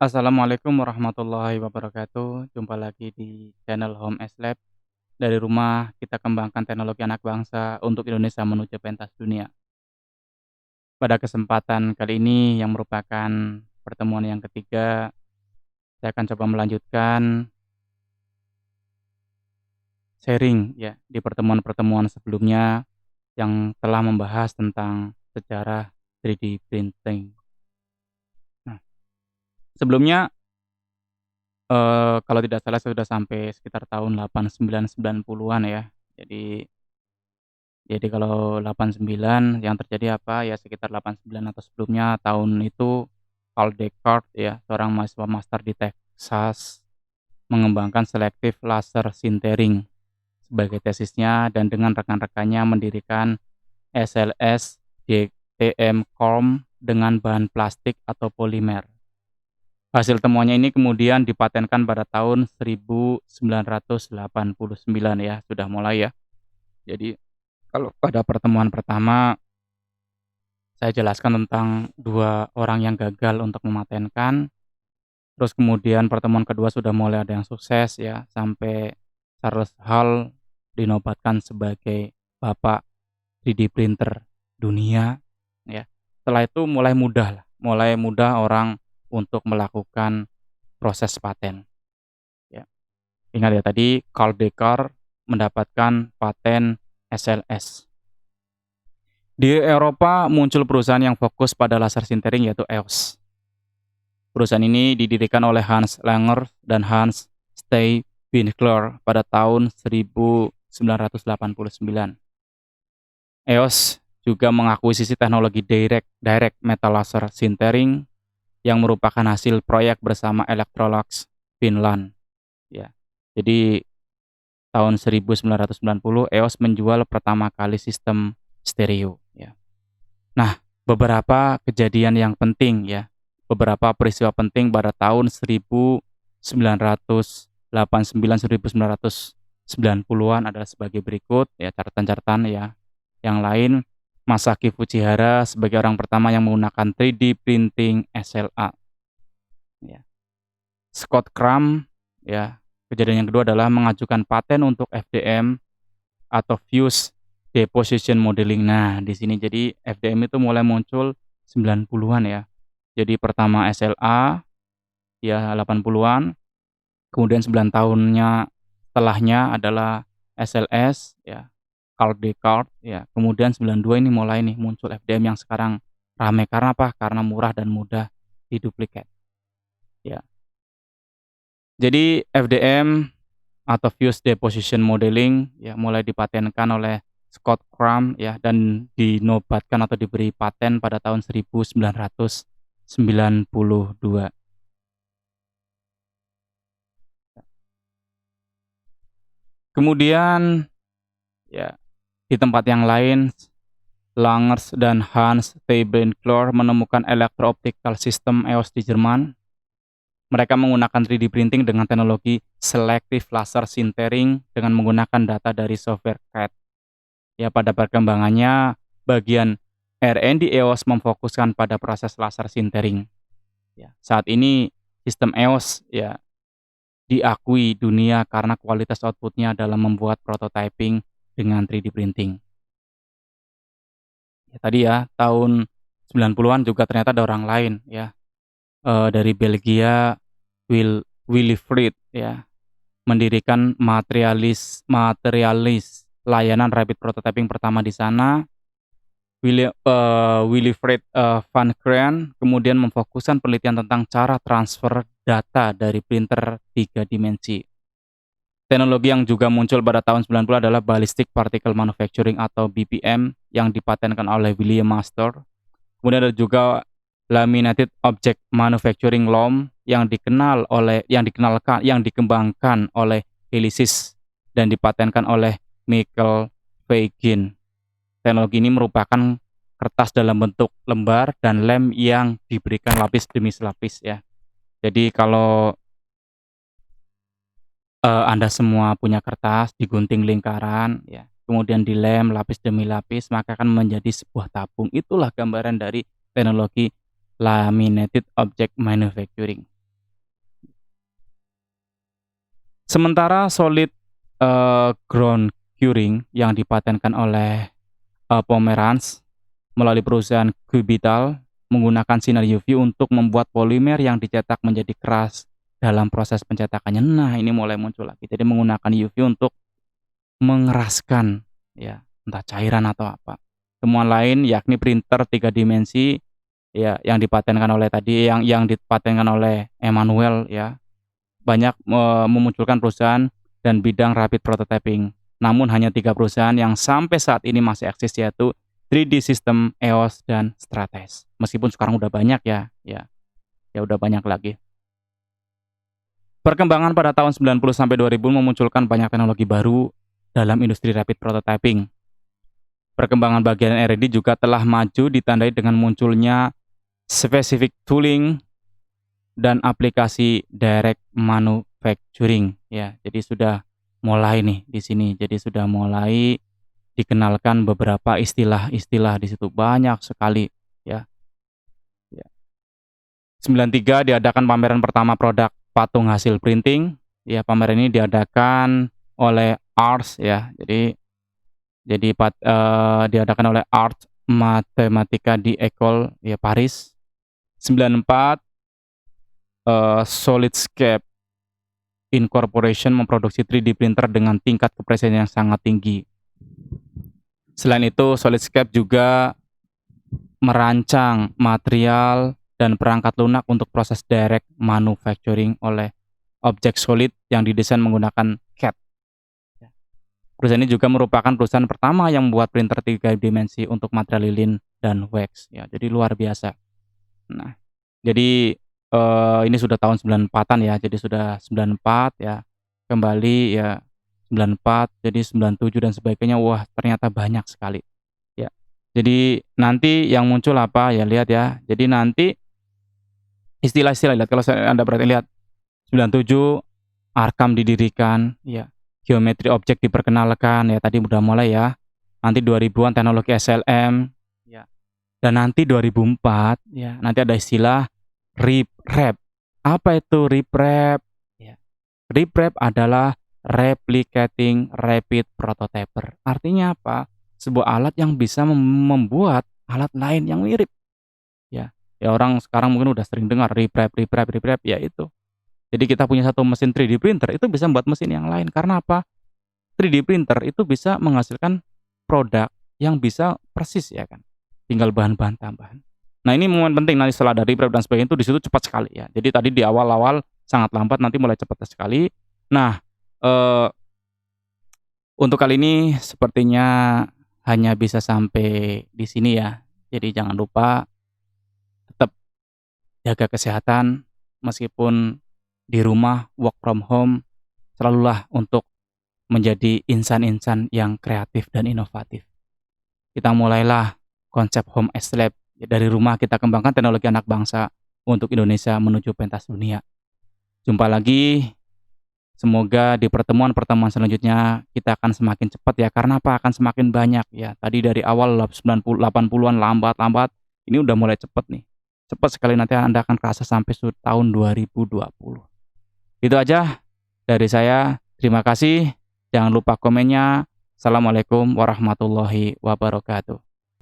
Assalamualaikum warahmatullahi wabarakatuh. Jumpa lagi di channel Home S Lab. Dari rumah kita kembangkan teknologi anak bangsa untuk Indonesia menuju pentas dunia. Pada kesempatan kali ini yang merupakan pertemuan yang ketiga, saya akan coba melanjutkan sharing ya di pertemuan-pertemuan sebelumnya yang telah membahas tentang sejarah 3D printing. Nah, sebelumnya kalau tidak salah saya sudah sampai sekitar tahun 89-90-an ya. Jadi Jadi kalau 89 yang terjadi apa, ya sekitar 89 atau sebelumnya tahun itu Carl Descartes ya, seorang mahasiswa master di Texas mengembangkan selective laser sintering sebagai tesisnya dan dengan rekan-rekannya mendirikan SLS DTM Corm dengan bahan plastik atau polimer. Hasil temuannya ini kemudian dipatenkan pada tahun 1989 ya, sudah mulai ya. Jadi kalau pada pertemuan pertama saya jelaskan tentang 2 orang yang gagal untuk mematenkan, terus kemudian pertemuan kedua sudah mulai ada yang sukses ya, sampai Charles Hall dinobatkan sebagai bapak 3D printer dunia ya. Setelah itu mulai mudah orang untuk melakukan proses paten ya. Ingat ya tadi Carl Descartes mendapatkan paten SLS. Di Eropa muncul perusahaan yang fokus pada laser sintering yaitu EOS. Perusahaan ini didirikan oleh Hans Langer dan Hans Steinwinkler pada tahun 1989. EOS juga mengakuisisi teknologi direct metal laser sintering yang merupakan hasil proyek bersama Electrolux Finland. Ya. Jadi tahun 1990 EOS menjual pertama kali sistem stereo. Ya. Nah, beberapa kejadian yang penting ya, beberapa peristiwa penting pada tahun 1989-1990-an adalah sebagai berikut ya, catatan-catatan ya. Yang lain, Masaki Fujihara sebagai orang pertama yang menggunakan 3D printing SLA. Ya. Scott Cram ya, kejadian yang kedua adalah mengajukan paten untuk FDM atau Fuse Deposition Modeling. Nah, di sini jadi FDM itu mulai muncul 90-an ya. Jadi pertama SLA ya 80-an, kemudian 9 tahunnya setelahnya adalah SLS ya, Carl Descartes ya. Kemudian 92 ini mulai nih muncul FDM yang sekarang ramai karena apa? Karena murah dan mudah diduplikat. Ya. Jadi FDM atau Fuse Deposition Modeling ya mulai dipatenkan oleh Scott Cram ya dan dinobatkan atau diberi paten pada tahun 1992. Kemudian ya di tempat yang lain Langers dan Hans Steinwinkler menemukan electro-optical system EOS di Jerman. Mereka menggunakan 3D printing dengan teknologi selective laser sintering dengan menggunakan data dari software CAD. Ya, pada perkembangannya, bagian R&D EOS memfokuskan pada proses laser sintering. Ya, saat ini sistem EOS ya diakui dunia karena kualitas outputnya dalam membuat prototyping dengan 3D printing. Ya, tadi ya tahun 90-an juga ternyata ada orang lain ya. Dari Belgia Wilfried ya mendirikan materialis layanan rapid prototyping pertama di sana. Wilfried van Creen kemudian memfokuskan penelitian tentang cara transfer data dari printer 3 dimensi. Teknologi yang juga muncul pada tahun 90 adalah Ballistic Particle Manufacturing atau BPM yang dipatenkan oleh William Master. Kemudian ada juga Laminated Object Manufacturing LOM yang dikembangkan oleh Elysis dan dipatenkan oleh Michael Feigin. Teknologi ini merupakan kertas dalam bentuk lembar dan lem yang diberikan lapis demi lapis ya. Jadi kalau Anda semua punya kertas digunting lingkaran ya, kemudian dilem lapis demi lapis maka akan menjadi sebuah tabung. Itulah gambaran dari teknologi Laminated Object Manufacturing. Sementara solid ground curing yang dipatenkan oleh Pomeranz melalui perusahaan Cubital menggunakan sinar UV untuk membuat polimer yang dicetak menjadi keras dalam proses pencetakannya. Nah, ini mulai muncul lagi. Jadi menggunakan UV untuk mengeraskan, ya, entah cairan atau apa. Temuan lain yakni printer 3 dimensi, ya, yang dipatenkan oleh tadi yang dipatenkan oleh Emmanuel, ya, banyak memunculkan perusahaan dan bidang rapid prototyping. Namun hanya 3 perusahaan yang sampai saat ini masih eksis, yaitu 3D System, EOS, dan Strates. Meskipun sekarang udah banyak ya udah banyak lagi. Perkembangan pada tahun 90 sampai 2000 memunculkan banyak teknologi baru dalam industri rapid prototyping. Perkembangan bagian R&D juga telah maju ditandai dengan munculnya specific tooling dan aplikasi direct manufacturing, ya. Jadi sudah mulai nih di sini. Jadi sudah mulai dikenalkan beberapa istilah-istilah di situ, banyak sekali, ya. Ya. 93 diadakan pameran pertama produk patung hasil printing. Ya, pameran ini diadakan oleh ARS, ya. Diadakan oleh Art Matematika di École, ya, Paris. 94 Solidscape Incorporation memproduksi 3D printer dengan tingkat kepresisian yang sangat tinggi. Selain itu, Solidscape juga merancang material dan perangkat lunak untuk proses direct manufacturing oleh objek solid yang didesain menggunakan CAD. Perusahaan ini juga merupakan perusahaan pertama yang membuat printer 3 dimensi untuk material lilin dan wax, ya. Jadi luar biasa. Nah, jadi ini sudah tahun 94-an, ya. Jadi sudah 94, ya. Kembali, ya, 94, jadi 97 dan sebagainya. Wah, ternyata banyak sekali, ya. Jadi nanti yang muncul apa, ya, lihat, ya. Jadi nanti istilah-istilah, lihat, kalau Anda perhatikan, lihat, 97 Arkham didirikan, ya. Geometri objek diperkenalkan, ya, tadi udah mulai, ya. Nanti 2000-an teknologi SLM, ya. Dan nanti 2004, ya, nanti ada istilah RepRap. Apa itu RepRap? Ya. RepRap adalah Replicating Rapid Prototyper. Artinya apa? Sebuah alat yang bisa membuat alat lain yang mirip. Ya. Ya, orang sekarang mungkin udah sering dengar RepRap, ya itu. Jadi kita punya satu mesin 3D printer itu bisa membuat mesin yang lain. Karena apa? 3D printer itu bisa menghasilkan produk yang bisa persis, ya kan. Tinggal bahan-bahan tambahan. Nah, ini momen penting nanti setelah dari RepRap dan sebagainya itu di situ cepat sekali, ya. Jadi tadi di awal-awal sangat lambat, nanti mulai cepat sekali. Nah, untuk kali ini sepertinya hanya bisa sampai di sini, ya. Jadi jangan lupa tetap jaga kesehatan meskipun di rumah, work from home, selalulah untuk menjadi insan-insan yang kreatif dan inovatif. Kita mulailah konsep home as lab. Dari rumah kita kembangkan teknologi anak bangsa untuk Indonesia menuju pentas dunia. Jumpa lagi. Semoga di pertemuan-pertemuan selanjutnya kita akan semakin cepat, ya. Karena apa? Akan semakin banyak, ya. Tadi dari awal 80-an lambat. Ini udah mulai cepat nih. Cepat sekali, nanti Anda akan kerasa sampai tahun 2020. Itu aja dari saya. Terima kasih. Jangan lupa komennya. Assalamualaikum warahmatullahi wabarakatuh.